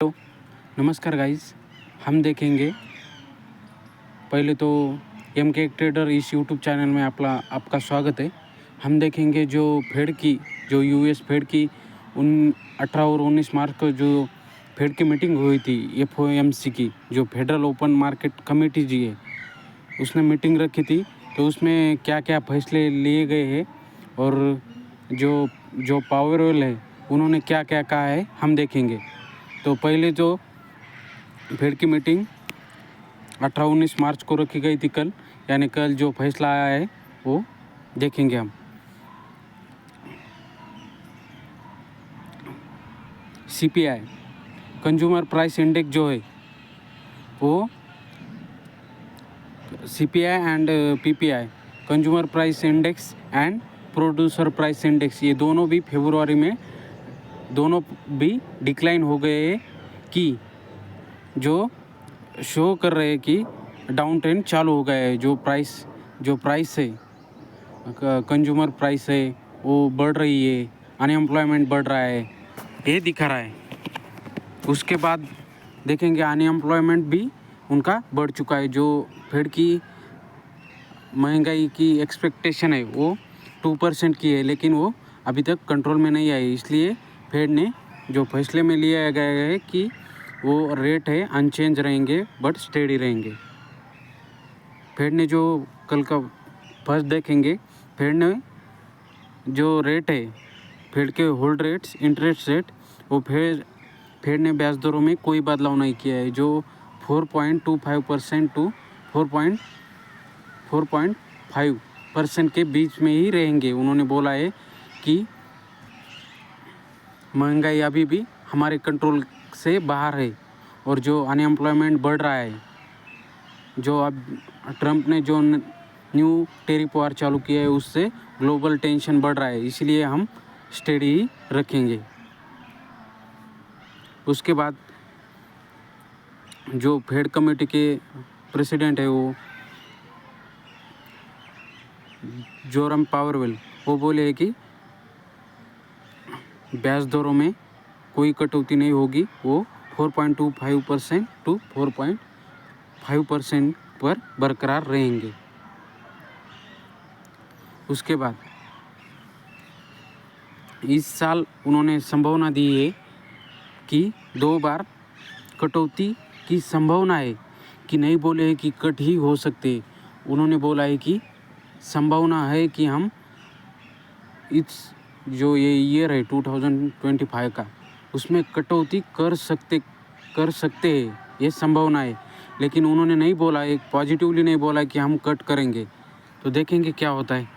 Hello, नमस्कार guys. हम देखेंगे पहले तो एम के ट्रेडर इस यूट्यूब चैनल में आपका स्वागत है। हम देखेंगे जो यूएस फेड की 18 और 19 मार्च को जो फेड की मीटिंग हुई थी, एफओएमसी की, जो फेडरल ओपन मार्केट कमेटी जी है, उसने मीटिंग रखी थी। तो उसमें क्या क्या फैसले लिए गए हैं और जो पावरवेल है उन्होंने क्या क्या कहा है, हम देखेंगे। तो पहले जो फेड की मीटिंग 18-19 मार्च को रखी गई थी, यानी कल जो फैसला आया है वो देखेंगे हम। सीपीआई कंज्यूमर प्राइस इंडेक्स जो है वो CPI and PPI consumer price index and producer price index, ये दोनों भी फरवरी में दोनों भी डिक्लाइन हो गए हैं कि जो शो कर रहे हैं कि डाउन ट्रेंड चालू हो गया है। जो प्राइस है, कंज्यूमर प्राइस है, वो बढ़ रही है, अनएम्प्लॉयमेंट बढ़ रहा है, ये दिखा रहा है। उसके बाद देखेंगे अनएम्प्लॉयमेंट भी उनका बढ़ चुका है। जो फेड की महंगाई की एक्सपेक्टेशन है वो 2% की है, लेकिन वो अभी तक कंट्रोल में नहीं आई। इसलिए फेड ने जो फैसले में लिया गया है कि वो रेट है अनचेंज रहेंगे बट स्टेडी रहेंगे। फेड ने जो कल का फर्स्ट देखेंगे, फेड ने जो रेट है, फेड के होल्ड रेट्स, इंटरेस्ट रेट, वो फेड ने ब्याज दरों में कोई बदलाव नहीं किया है। जो 4.25% टू 4.5% के बीच में ही रहेंगे। उन्होंने बोला है कि महंगाई अभी भी हमारे कंट्रोल से बाहर है और जो अनएम्प्लॉयमेंट बढ़ रहा है, जो अब ट्रंप ने जो न्यू टैरिफ वार चालू किया है, उससे ग्लोबल टेंशन बढ़ रहा है, इसलिए हम स्टेडी ही रखेंगे। उसके बाद जो फेड कमेटी के प्रेसिडेंट है वो जोरम पावरवेल, वो बोले हैं कि ब्याज दरों में कोई कटौती नहीं होगी। वो 4.25% टू 4.5% पर बरकरार रहेंगे। उसके बाद इस साल उन्होंने संभावना दी है कि 2 बार कटौती की संभावना है, कि नहीं बोले हैं कि कट ही हो सकते। उन्होंने बोला है कि संभावना है कि हम इस जो ये ईयर है 2025 का, उसमें कटौती कर सकते हैं, ये संभावना है। लेकिन उन्होंने नहीं बोला, एक पॉजिटिवली नहीं बोला कि हम कट करेंगे। तो देखेंगे क्या होता है।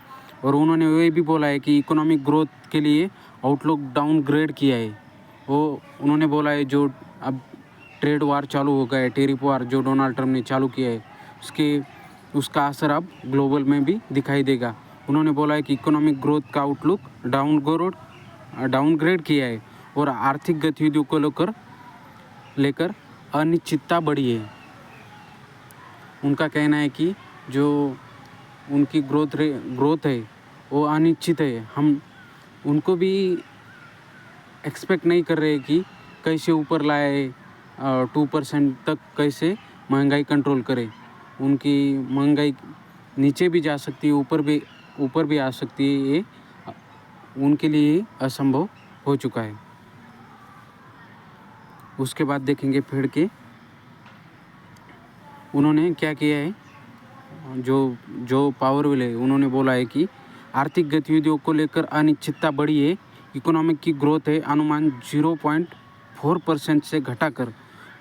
और उन्होंने ये भी बोला है कि इकोनॉमिक ग्रोथ के लिए आउटलुक डाउनग्रेड किया है। वो उन्होंने बोला है जो अब ट्रेड वार चालू हो गया है, टैरिफ वार जो डोनाल्ड ट्रंप ने चालू किया है, उसका असर अब ग्लोबल में भी दिखाई देगा। उन्होंने बोला है कि इकोनॉमिक ग्रोथ का आउटलुक डाउनग्रेड किया है और आर्थिक गतिविधियों को लेकर अनिश्चितता बढ़ी है। उनका कहना है कि जो उनकी ग्रोथ है वो अनिश्चित है। हम उनको भी एक्सपेक्ट नहीं कर रहे कि कैसे ऊपर लाए, 2% तक कैसे महंगाई कंट्रोल करे। उनकी महंगाई नीचे भी जा सकती है, ऊपर भी आ सकती है। ये उनके लिए असंभव हो चुका है। उसके बाद देखेंगे फेड के उन्होंने क्या किया है। जो पावरवेल है, उन्होंने बोला है कि आर्थिक गतिविधियों को लेकर अनिश्चितता बढ़ी है। इकोनॉमिक की ग्रोथ है अनुमान 0.4% से घटाकर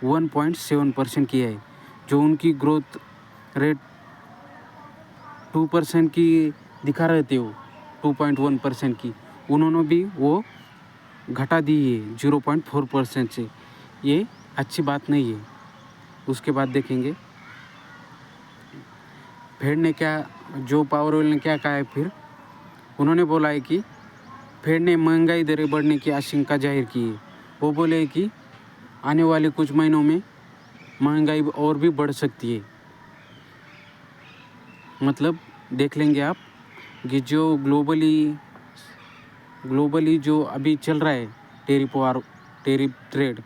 1.7% किया है। जो उनकी ग्रोथ रेट 2% की दिखा रहे थे, वो 2.1% की, उन्होंने भी वो घटा दी है 0.4% से। ये अच्छी बात नहीं है। उसके बाद देखेंगे फेड ने जो पावरवेल ने क्या कहा है। फिर उन्होंने बोला है कि फेड ने महंगाई दरें बढ़ने की आशंका जाहिर की है। वो बोले कि आने वाले कुछ महीनों में महंगाई और भी बढ़ सकती है। मतलब देख लेंगे आप कि जो ग्लोबली जो अभी चल रहा है टैरिफ ट्रेड,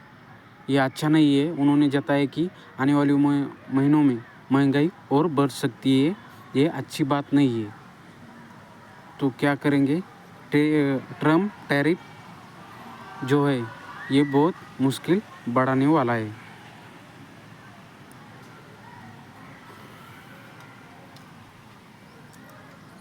ये अच्छा नहीं है। उन्होंने जताया कि आने वाले महीनों में महंगाई और बढ़ सकती है, ये अच्छी बात नहीं है। तो क्या करेंगे? ट्रम्प टैरिफ जो है ये बहुत मुश्किल बढ़ाने वाला है।